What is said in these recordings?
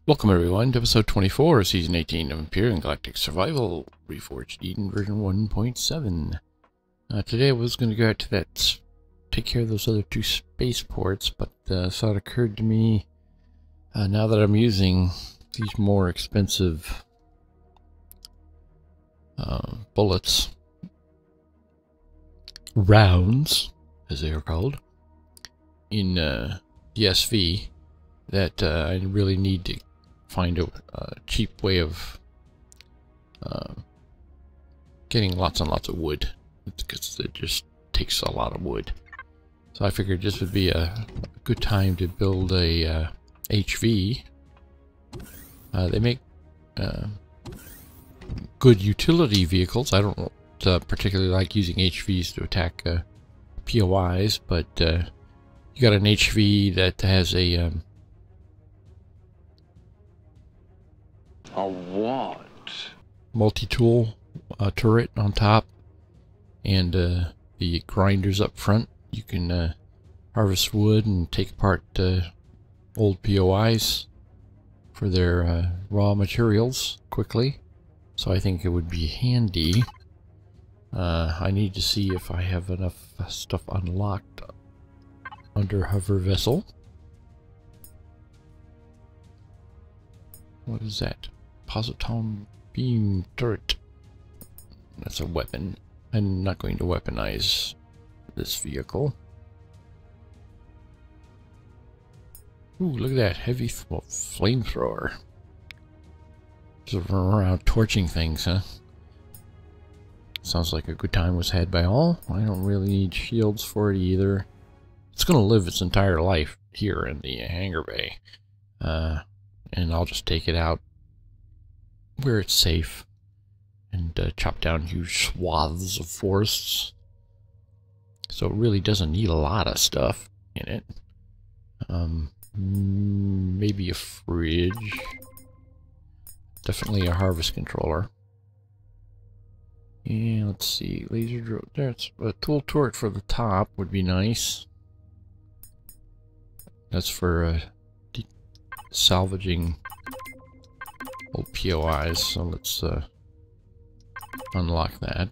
Welcome everyone to episode 24 of season 18 of Empyrion Galactic Survival, Reforged Eden version 1.7. Today I was going to go out to that, take care of those other two spaceports, but thought it occurred to me, now that I'm using these more expensive bullets, rounds, as they are called, in DSV, that I really need to find a cheap way of getting lots and lots of wood, because it just takes a lot of wood. So I figured this would be a good time to build a HV. They make good utility vehicles. I don't particularly like using HVs to attack POIs, but you got an HV that has a what? multi-tool turret on top, and the grinders up front. You can harvest wood and take apart old POIs for their raw materials quickly. So I think it would be handy. I need to see if I have enough stuff unlocked under hover vessel. What is that? Positron beam turret. That's a weapon. I'm not going to weaponize this vehicle. Ooh, look at that heavy flamethrower. Just run around torching things, huh? Sounds like a good time was had by all. I don't really need shields for it either. It's going to live its entire life here in the hangar bay. And I'll just take it out where it's safe and chop down huge swaths of forests. So it really doesn't need a lot of stuff in it. Maybe a fridge. Definitely a harvest controller. And let's see, laser drill. There's a tool turret for the top would be nice. That's for salvaging old POIs, so let's unlock that.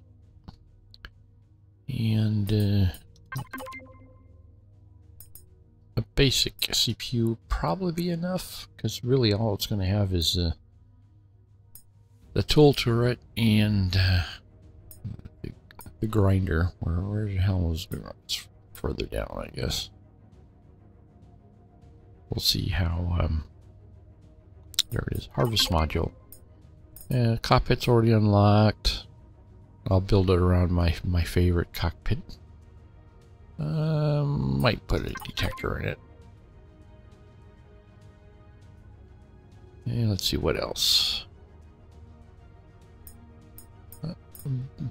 And a basic CPU would probably be enough, because really all it's going to have is the tool turret and the grinder. Where the hell is it? It's further down, I guess. We'll see how there it is, harvest module. Cockpit's already unlocked. I'll build it around my favorite cockpit. Might put a detector in it. And let's see what else.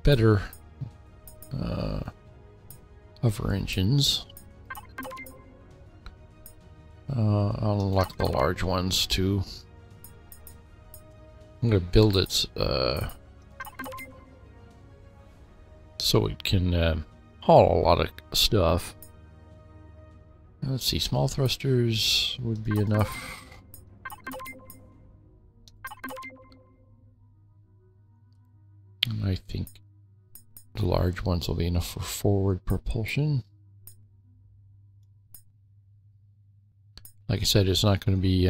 Better hover engines. I'll unlock the large ones too. I'm going to build it so it can haul a lot of stuff. Let's see, small thrusters would be enough. And I think the large ones will be enough for forward propulsion. Like I said, it's not going to be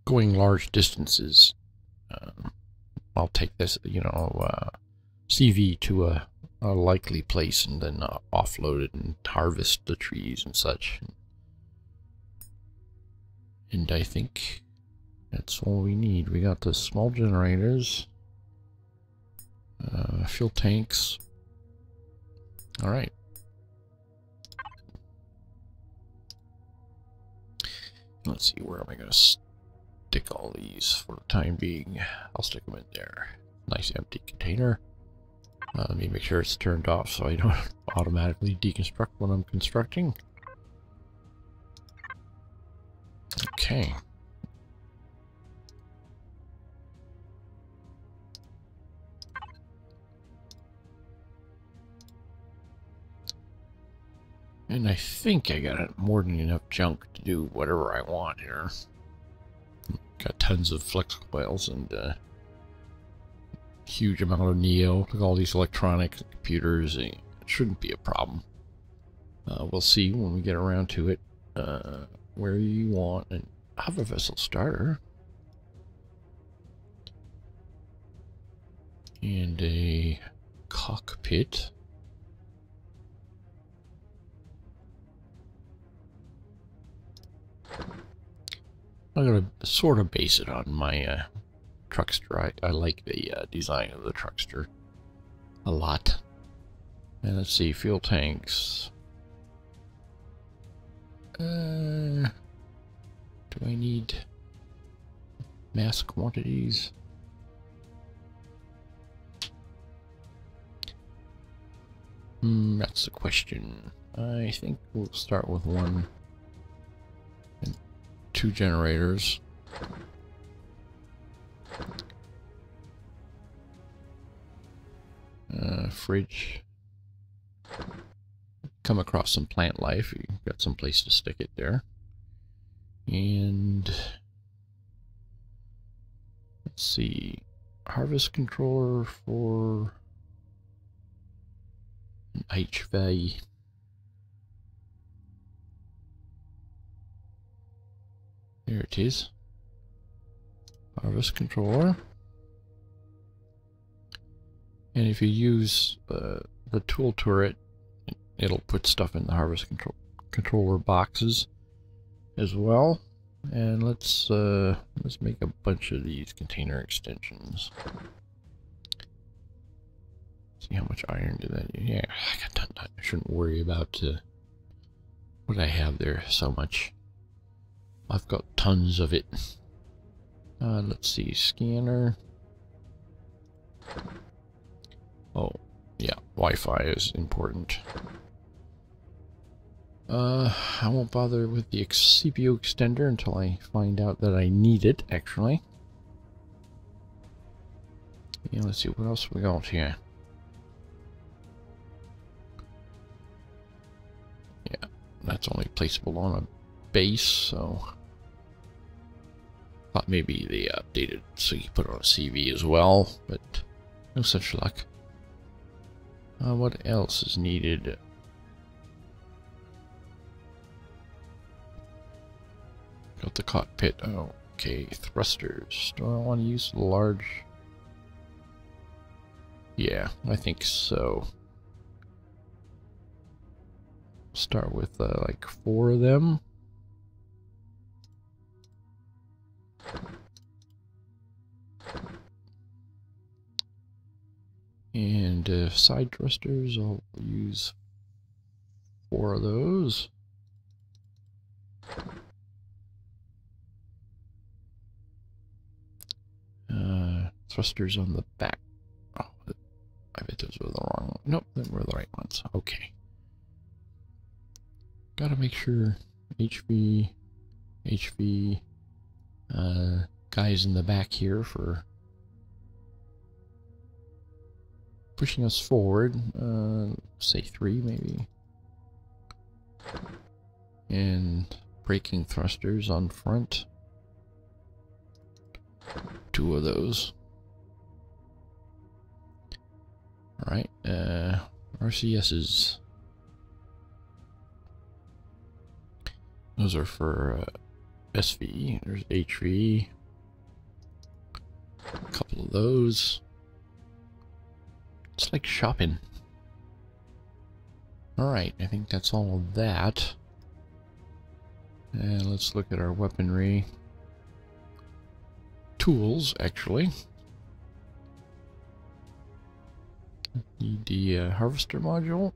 going large distances. I'll take this, CV to a likely place and then offload it and harvest the trees and such. And I think that's all we need. We got the small generators, fuel tanks. All right. Let's see, where am I going to stick all these for the time being? I'll stick them in there. Nice empty container. Let me make sure it's turned off so I don't automatically deconstruct when I'm constructing. Okay. And I think I got more than enough junk to do whatever I want here. Got tons of flex coils and huge amount of Neo. Look at all these electronics, computers. It shouldn't be a problem. We'll see when we get around to it. Where you want and have a vessel starter. And a cockpit. I'm going to sort of base it on my Truckster. I like the design of the Truckster a lot. And let's see, fuel tanks. Do I need mass quantities? That's the question. I think we'll start with 1 and 2 generators. Fridge. Come across some plant life. You've got some place to stick it there. And let's see. Harvest controller for an HV. There it is. Harvest controller. And if you use the tool turret, it'll put stuff in the harvest controller boxes as well. And let's make a bunch of these container extensions. See how much iron did that? Yeah, I got done. I shouldn't worry about what I have there so much. I've got tons of it. Let's see, scanner. Oh, yeah, Wi-Fi is important. I won't bother with the CPU extender until I find out that I need it, actually. Yeah, let's see, what else we got here? Yeah, that's only placeable on a base, so... Thought maybe they updated so you put it on a CV as well, but no such luck. What else is needed? Got the cockpit. Oh, okay, thrusters. Do I want to use the large? Yeah, I think so. Start with like 4 of them. And side thrusters, I'll use 4 of those. Thrusters on the back. Oh, I bet those were the wrong ones. Nope, they were the right ones. Okay. Gotta make sure HV, guys in the back here for pushing us forward. Say 3 maybe. And braking thrusters on front. 2 of those. Alright, RCSs. Those are for SV. There's HV. A couple of those. It's like shopping. Alright, I think that's all of that. And let's look at our weaponry. Tools, actually. Need the harvester module.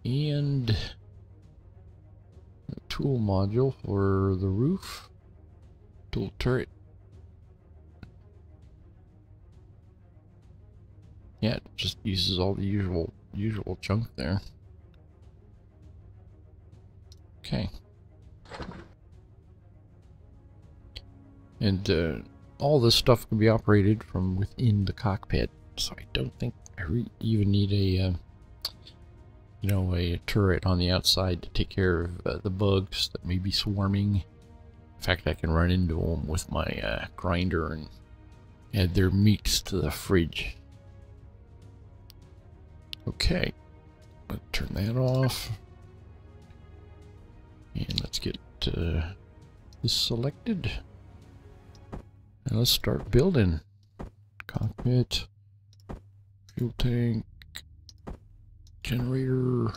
And the tool module for the roof. Tool turret. Yeah, it just uses all the usual junk there. Okay. And all this stuff can be operated from within the cockpit, so I don't think I even need you know, a turret on the outside to take care of the bugs that may be swarming. In fact, I can run into them with my grinder and add their meats to the fridge. Okay, let's turn that off. And let's get this selected. And let's start building. Cockpit, fuel tank, generator,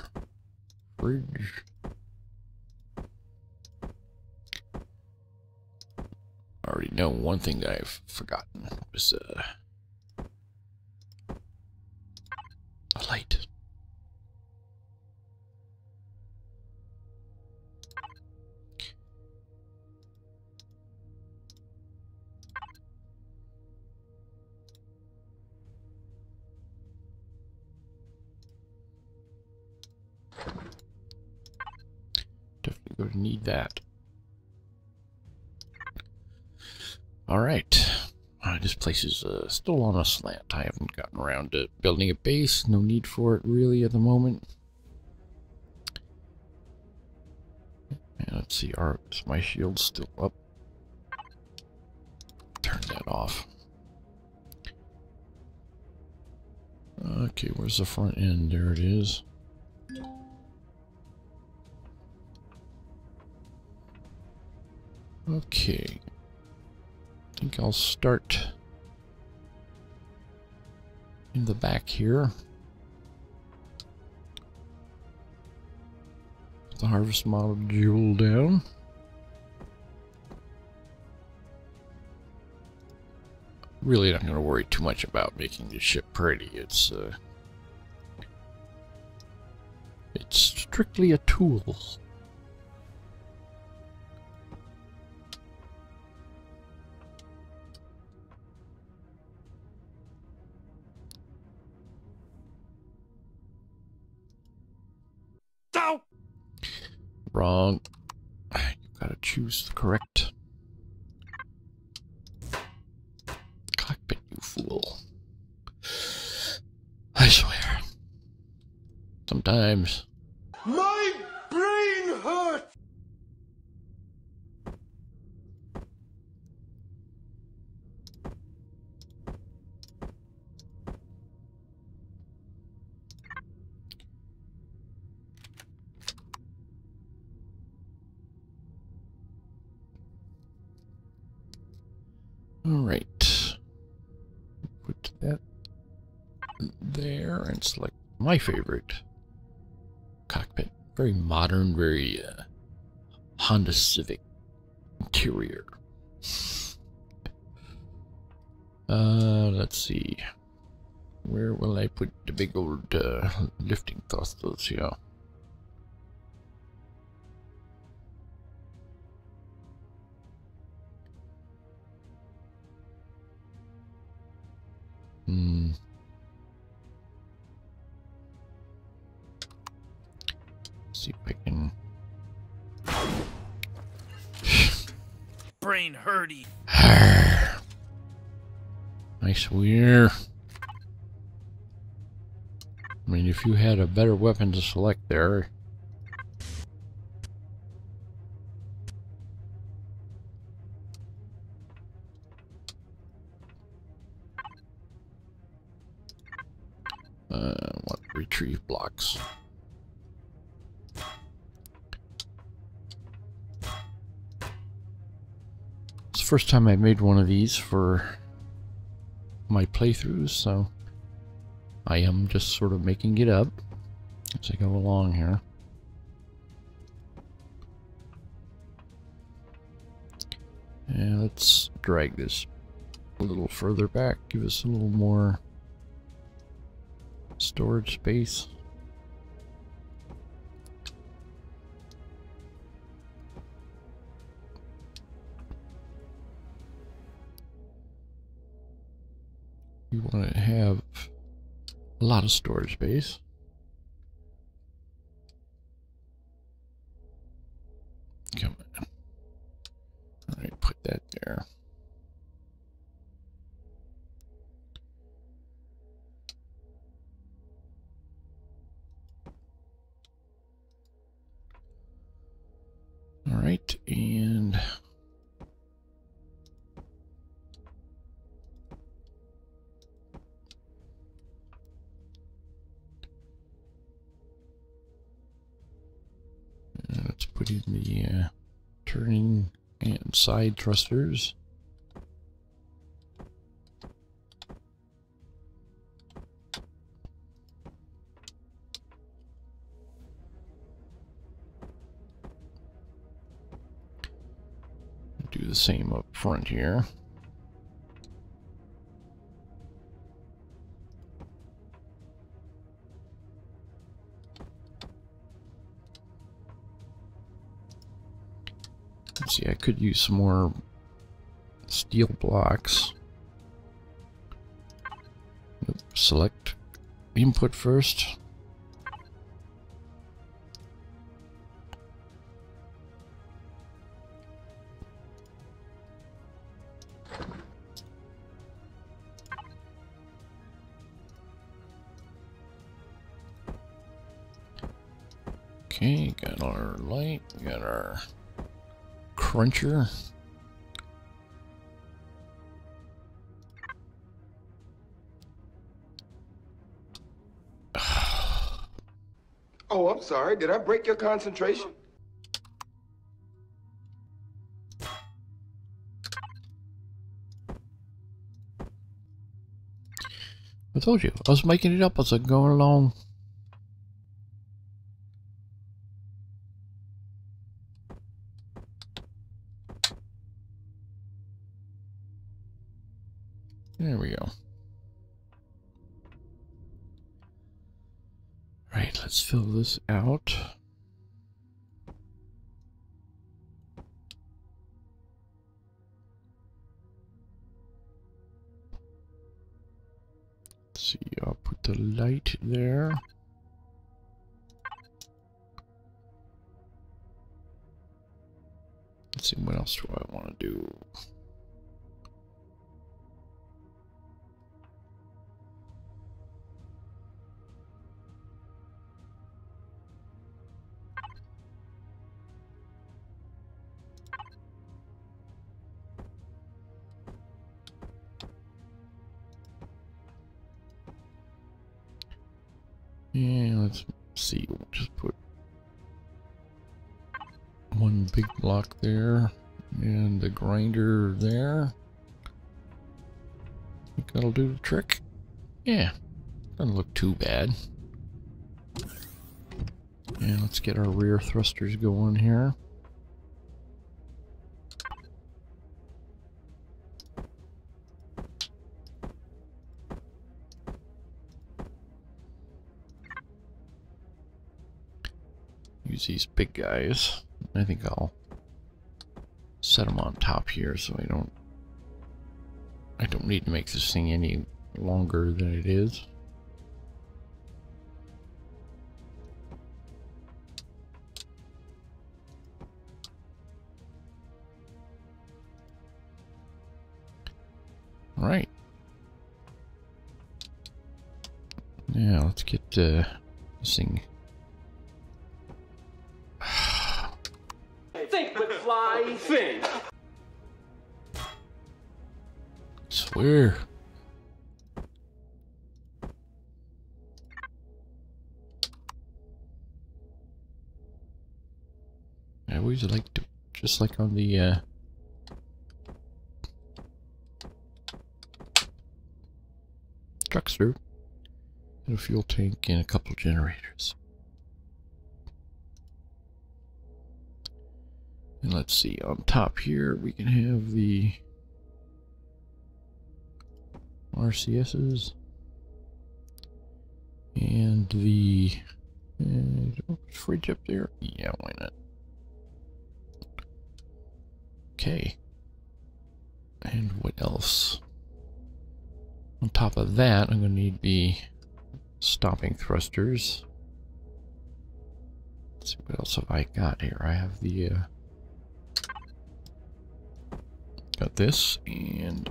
fridge. I already know one thing that I've forgotten was a light. Definitely going to need that. Alright. This place is still on a slant. I haven't gotten around to building a base. No need for it really at the moment. And let's see, is my shield still up? Turn that off. Okay, where's the front end? There it is. Okay. I think I'll start in the back here. Put the harvest module down. Really not going to worry too much about making the ship pretty. It's strictly a tool. Wrong. You gotta choose the correct cockpit, you fool. I swear. Sometimes. My brain hurts! Alright. Put that there and select my favorite cockpit. Very modern, very Honda Civic interior. Let's see. Where will I put the big old lifting thrusters here? See if I can. Brain hurty. I swear. I mean, if you had a better weapon to select there. What retrieve blocks? It's the first time I made one of these for my playthroughs, so I am just sort of making it up as I go along here. And let's drag this a little further back, give us a little more storage space. You want to have a lot of storage space. Come on. Alright, put that there. Put in the turning and side thrusters. Do the same up front here. Let's see, I could use some more steel blocks. Select input first. Okay, got our light, we got our cruncher. Oh, I'm sorry. Did I break your concentration? I told you, I was making it up as I'm going along. There we go. Right, let's fill this out. Let's see, I'll put the light there. Let's see, what else do I want to do? Yeah, let's see, we'll just put one big block there and the grinder there. Think that'll do the trick? Yeah, doesn't look too bad. And let's get our rear thrusters going here. Use these big guys. I think I'll set them on top here so I don't need to make this thing any longer than it is. All right. Now let's get this thing. Think with fly, think. Swear. I always like to, just like on the Truckster, and a fuel tank and a couple generators. And let's see, on top here we can have the RCSs and the fridge up there. Yeah, why not? Okay. And what else? On top of that, I'm going to need the stopping thrusters. Let's see, what else have I got here? I have the got this, and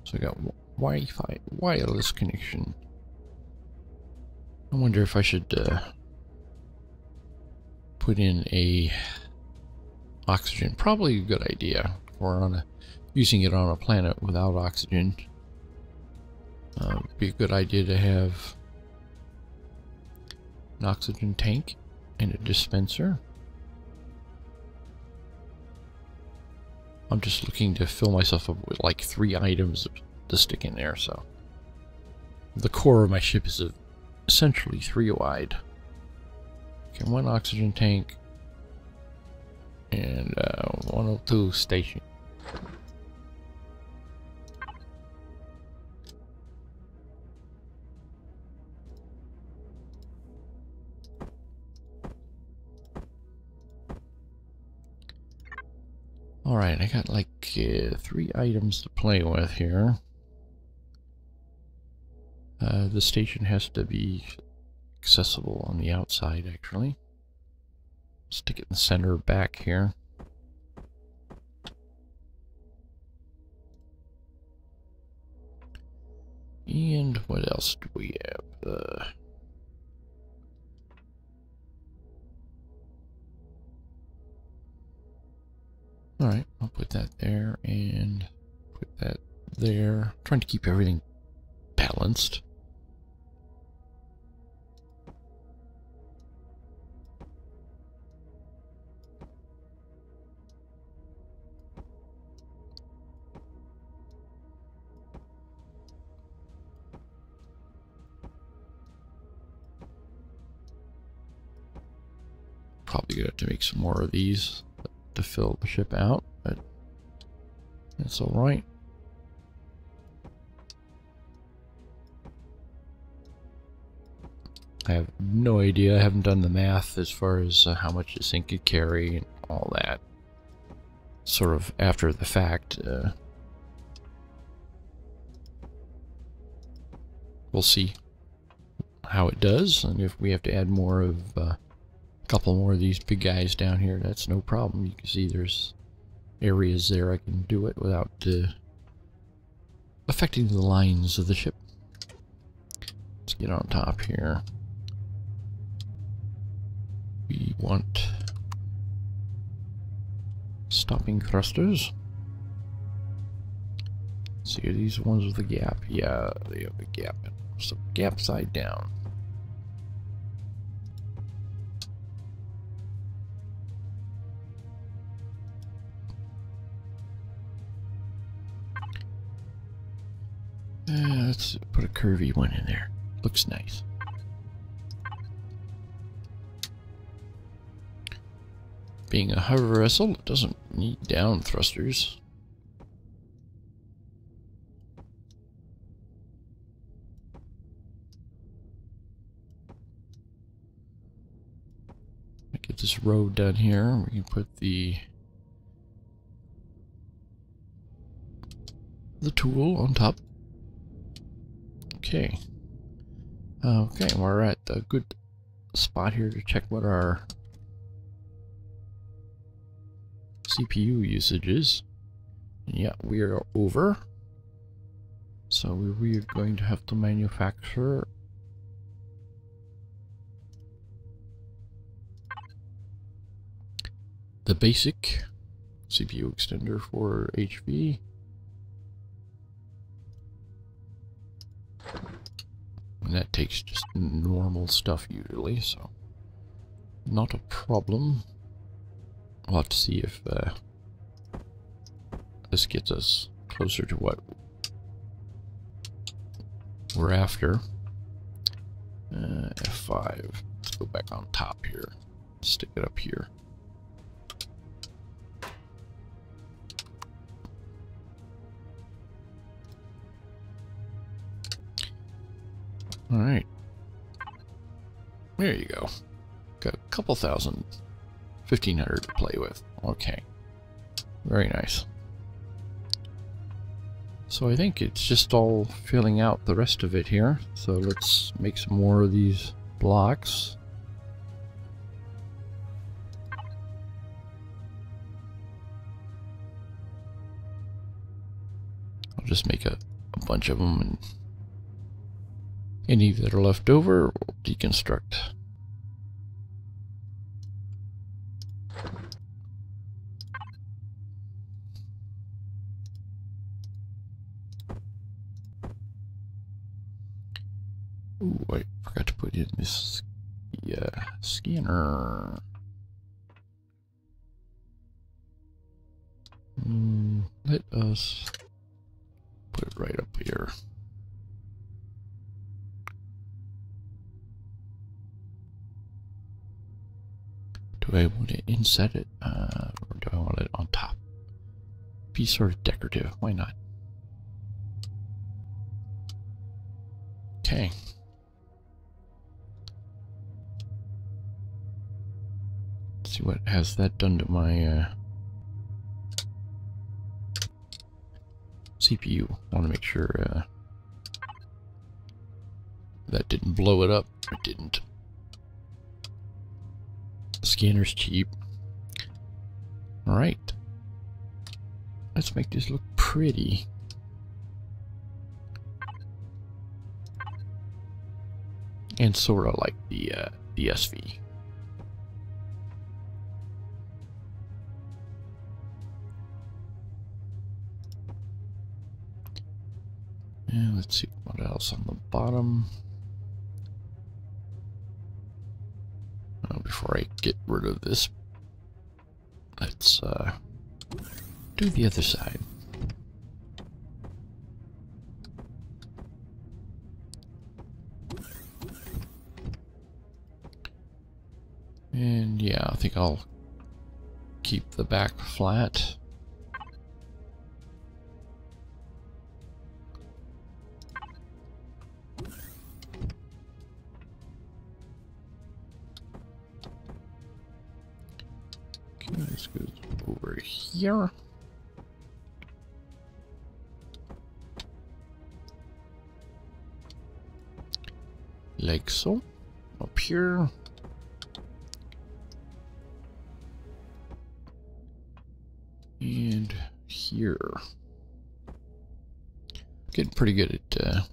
so I got Wi-Fi wireless connection. I wonder if I should put in a oxygen. Probably a good idea. Or on using it on a planet without oxygen. Be a good idea to have an oxygen tank. And a dispenser. I'm just looking to fill myself up with like 3 items to stick in there, so. The core of my ship is essentially 3 wide. Okay, 1 oxygen tank. And 102 station. Alright, I got like 3 items to play with here. The station has to be accessible on the outside, actually. Stick it in the center back here. And what else do we have? Alright, I'll put that there and put that there. I'm trying to keep everything balanced. Probably gonna have to make some more of these to fill the ship out, but that's alright. I have no idea. I haven't done the math as far as how much this thing could carry and all that. Sort of after the fact. We'll see how it does, and if we have to add more of a couple more of these big guys down here, that's no problem. You can see there's areas there I can do it without affecting the lines of the ship. Let's get on top here. We want stopping thrusters. Let's see, are these ones with a gap? Yeah, they have a gap. So gap side down. Let's put a curvy one in there. Looks nice. Being a hover vessel, it doesn't need down thrusters. Get this road done here. We can put the tool on top. Okay. Okay, we're at a good spot here to check what our CPU usage is. Yeah, we are over. So we are going to have to manufacture the basic CPU extender for HV. And that takes just normal stuff usually, so not a problem. We'll have to see if this gets us closer to what we're after. F5. Let's go back on top here. Stick it up here. Alright. There you go. Got a couple thousand, 1,500 to play with. Okay. Very nice. So I think it's just all filling out the rest of it here. So let's make some more of these blocks. I'll just make a bunch of them, and any that are left over we'll deconstruct. Ooh, I forgot to put in this scanner. Let us put it right up here. Do I want it inside it, or do I want it on top? Be sort of decorative, why not? Okay. Let's see what has that done to my CPU. I want to make sure that didn't blow it up. It didn't. The scanner's cheap. Alright. Let's make this look pretty. And sort of like the SV. And let's see what else on the bottom. Before I get rid of this, let's do the other side. And yeah, I think I'll keep the back flat. Okay, this goes over here. Like so. Up here. And here. Getting pretty good at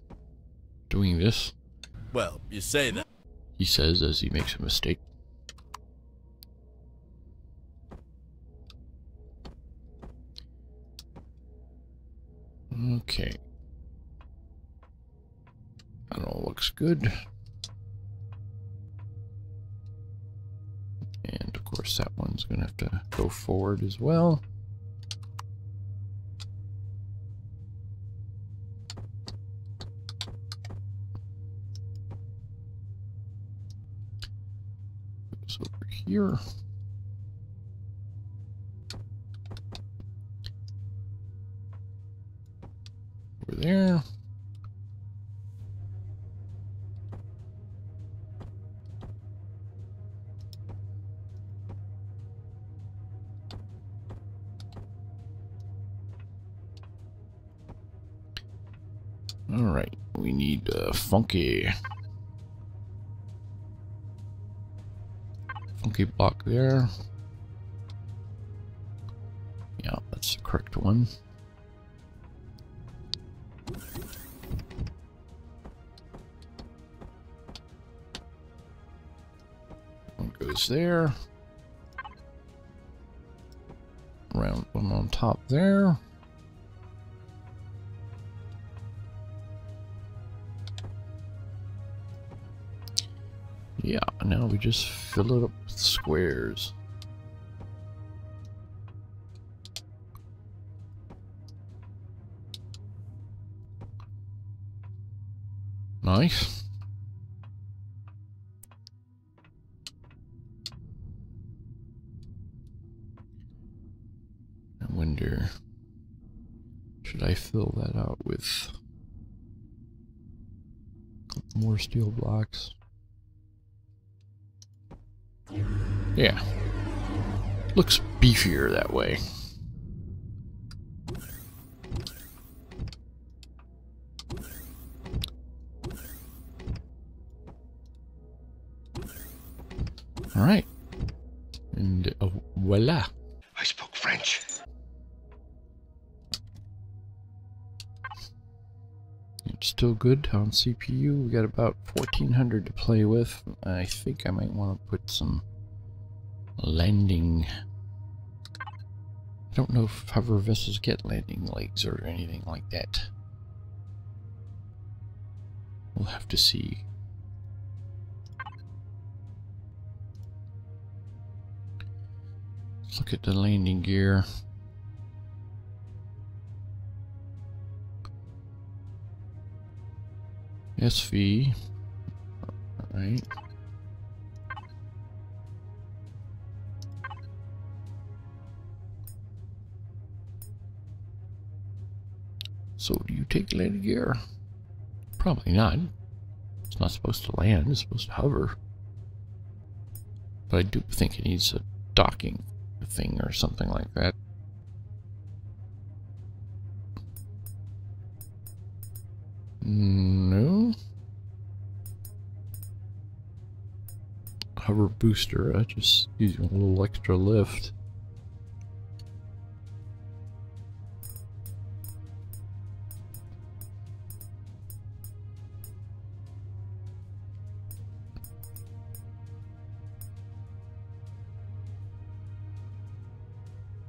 doing this. Well, you say that. He says as he makes a mistake. Okay. That all looks good. And of course that one's gonna have to go forward as well. Goes over here. Over there. All right, we need funky block there. Yeah, that's the correct one. One goes there. Round one on top there. Yeah, now we just fill it up with squares. Nice. I wonder, should I fill that out with more steel blocks? Yeah. Looks beefier that way. All right. And voila. I spoke French. It's still good on CPU. We got about 1400 to play with. I think I might want to put some landing. I don't know if hover vessels get landing legs or anything like that. We'll have to see. Let's look at the landing gear. SV. Alright. So do you take landing gear? Probably not. It's not supposed to land, it's supposed to hover. But I do think it needs a docking thing or something like that. No. Hover booster, just using a little extra lift.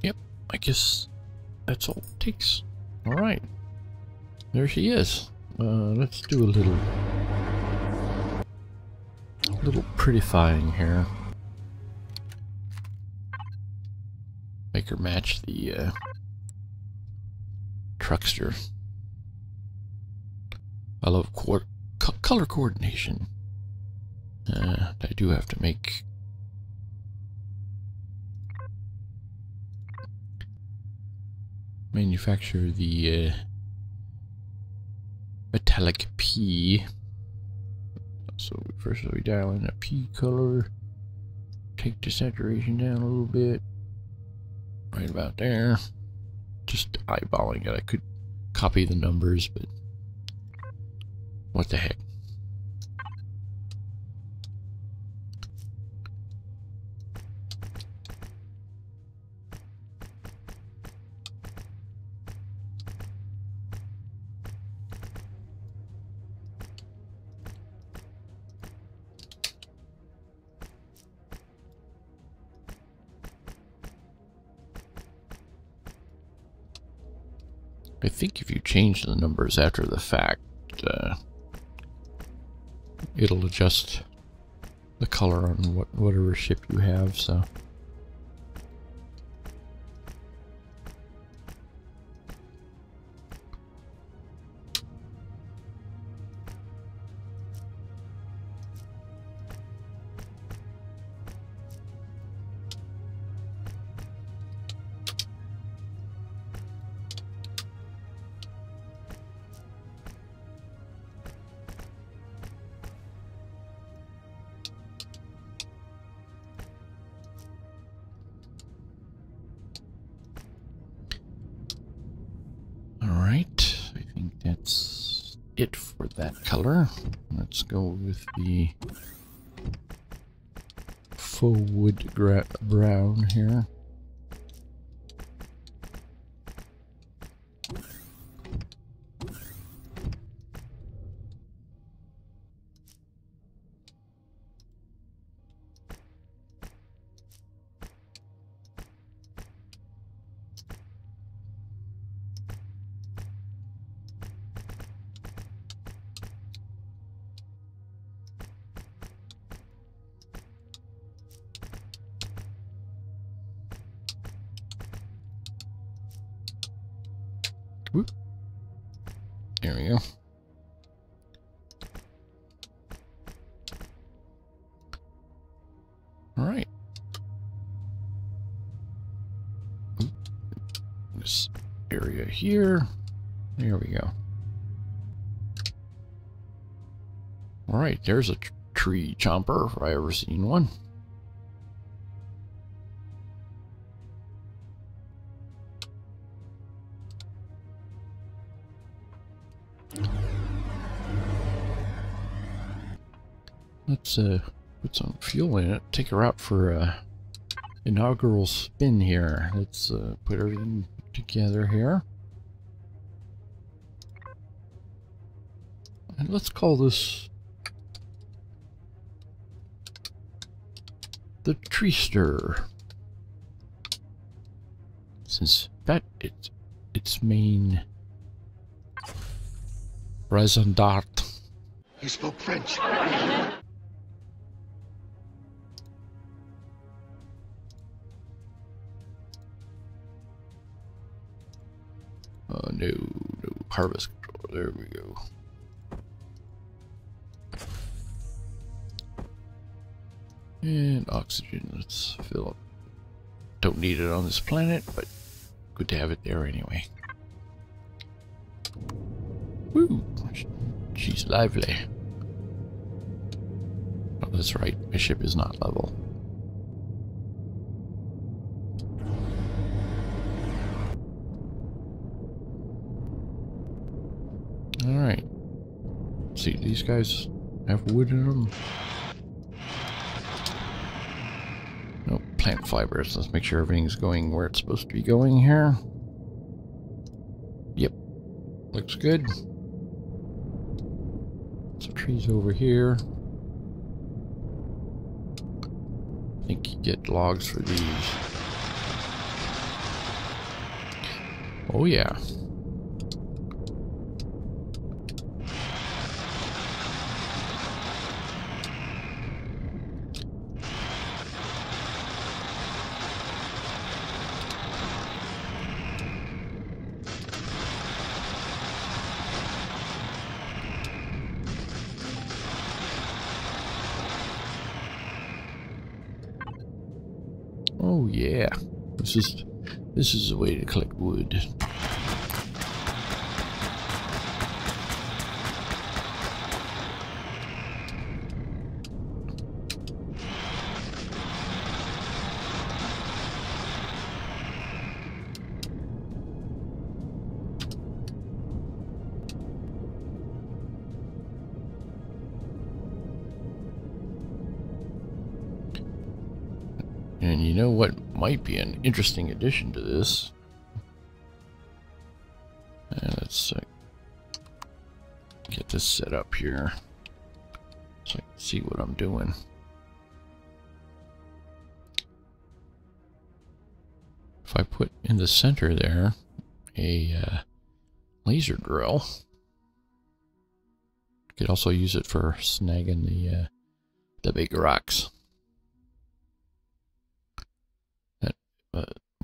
Yep, I guess that's all it takes. Alright. There she is. Let's do a little prettifying here. Make her match the Truckster. I love color coordination. I do have to make manufacture the metallic P. So first we dial in a P color, take the saturation down a little bit, right about there. Just eyeballing it. I could copy the numbers, but what the heck. I think if you change the numbers after the fact, it'll adjust the color on whatever ship you have, so. Alright, I think that's it for that color. Let's go with the faux wood brown here. Whoop. There we go. All right. This area here. There we go. All right, there's a tree chomper if I ever seen one. Let's put some fuel in it, take her out for a inaugural spin here. Let's put everything together here. And let's call this the Treester. Since that its main raison d'être. You spoke French. No, no. Harvest control. There we go. And oxygen. Let's fill up. Don't need it on this planet, but good to have it there anyway. Woo! She's lively. Oh, that's right. My ship is not level. Alright. See, these guys have wood in them. Nope, plant fibers. Let's make sure everything's going where it's supposed to be going here. Yep. Looks good. Some trees over here. I think you get logs for these. Oh yeah. Oh yeah, this is the way to collect wood. And you know what might be an interesting addition to this? Let's get this set up here so I can see what I'm doing. If I put in the center there a laser drill, you could also use it for snagging the big rocks.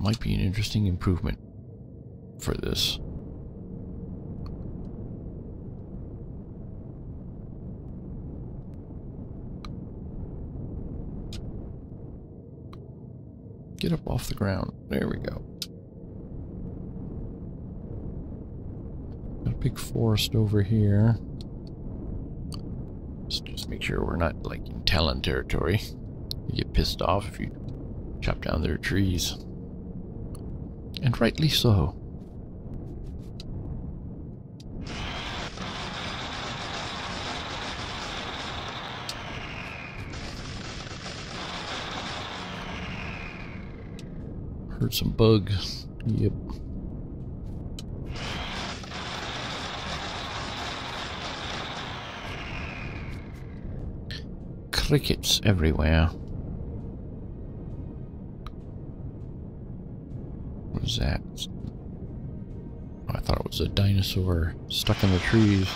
Might be an interesting improvement for this. Get up off the ground. There we go. Got a big forest over here. Let's just make sure we're not like in Talon territory. You get pissed off if you chop down their trees. And rightly so. Heard some bugs. Yep. Crickets everywhere. What is that? Oh, I thought it was a dinosaur stuck in the trees.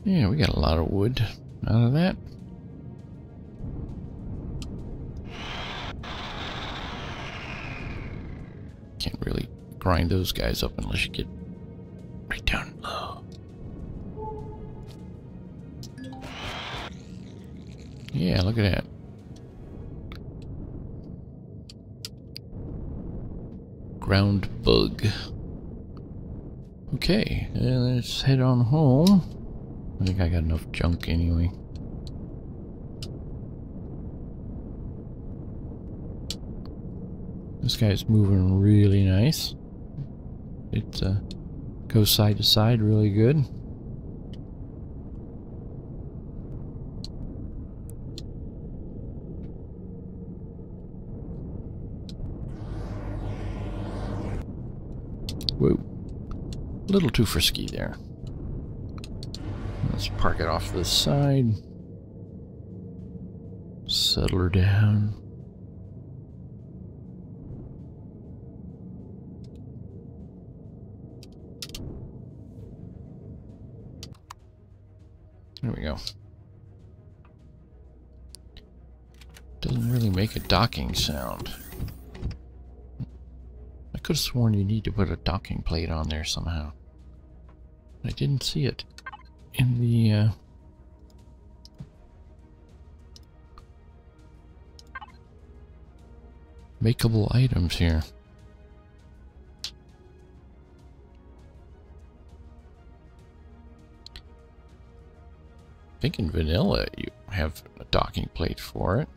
Yeah, we got a lot of wood out of that. Can't really grind those guys up unless you get right down low. Yeah, look at that. Ground bug. Okay, let's head on home. I think I got enough junk anyway. This guy's moving really nice. It goes side to side really good. Whoa. A little too frisky there. Let's park it off to the side. Settle her down. There we go. Doesn't really make a docking sound. I could have sworn you need to put a docking plate on there somehow. I didn't see it in the makeable items here. I think in vanilla you have a docking plate for it.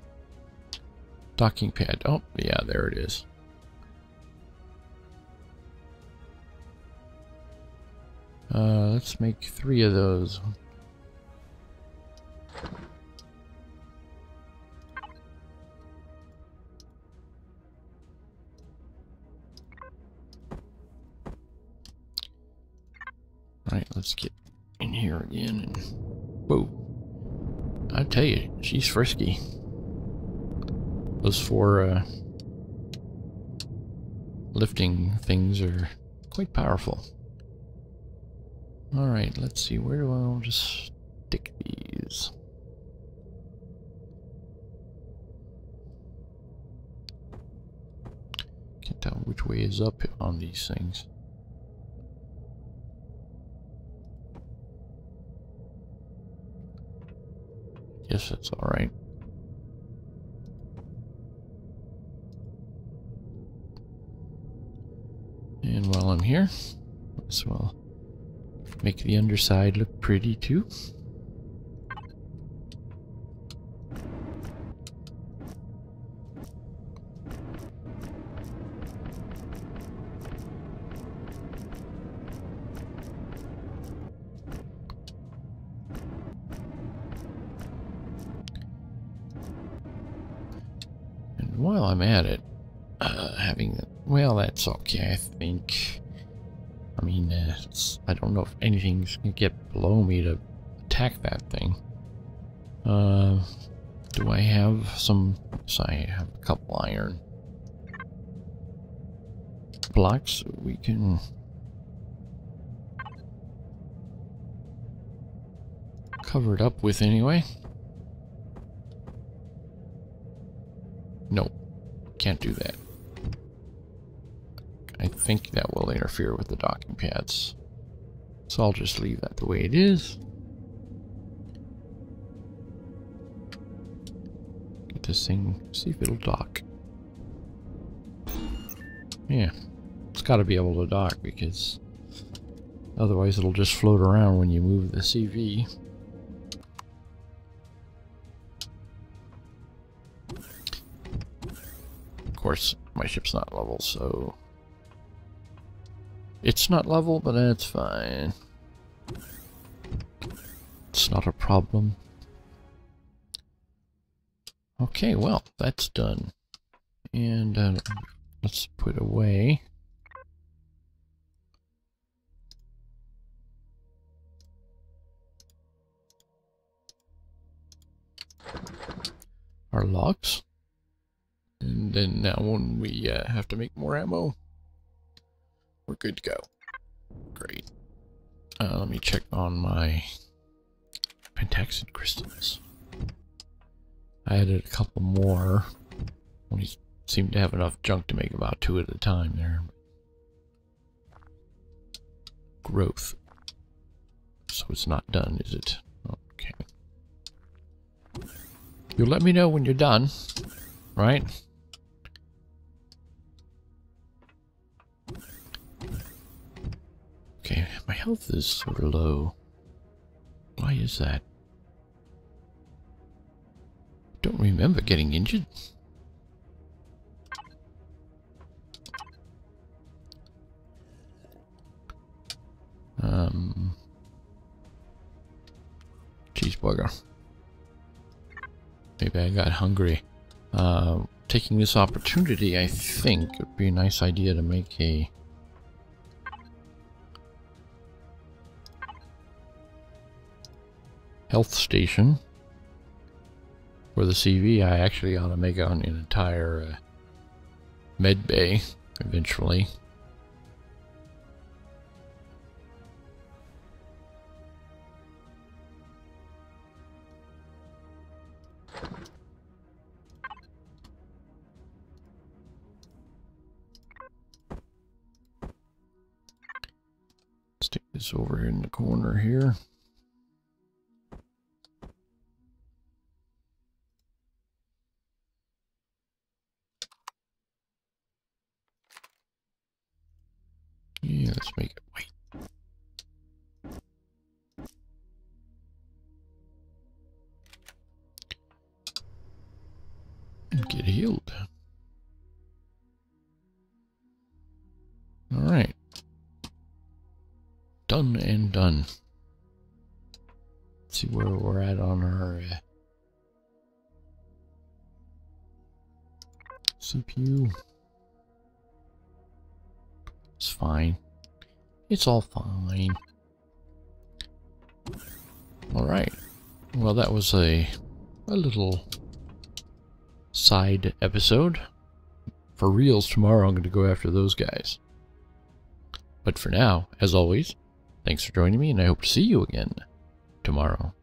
Docking pad. Oh, yeah, there it is. Let's make 3 of those. Alright, let's get in here again and... Whoa. I tell you, she's frisky. Those 4 lifting things are quite powerful. Alright, let's see, where do I want to stick these? Can't tell which way is up on these things. Guess that's alright. And while I'm here, as well, make the underside look pretty too. And while I'm at it, well, that's okay, I think. I mean, I don't know if anything's gonna get below me to attack that thing. Do I have some... So I have a couple iron blocks that we can... cover it up with anyway. Nope, can't do that. I think that will interfere with the docking pads. So I'll just leave that the way it is. Get this thing, see if it'll dock. Yeah, it's got to be able to dock because otherwise it'll just float around when you move the CV. Of course, my ship's not level, so... It's not level, but that's fine. It's not a problem. Okay, well, that's done. And let's put away. Our logs. And then now when we have to make more ammo, we're good to go. Great. Let me check on my pentaxid crystals. I added a couple more. Only seemed to have enough junk to make about 2 at a time there. Growth. So it's not done, is it? Okay. You'll let me know when you're done, right? Okay, my health is sort of low. Why is that? Don't remember getting injured. Cheeseburger. Maybe I got hungry. Taking this opportunity, I think it would be a nice idea to make a health station for the CV. I actually ought to make an entire med bay eventually. Stick this over in the corner here. Yeah, let's make it white. And get healed. Alright. Done and done. Let's see where we're at on our CPU. It's fine. It's all fine. Alright. Well, that was a little side episode. For reals, tomorrow I'm going to go after those guys. But for now, as always, thanks for joining me, and I hope to see you again tomorrow.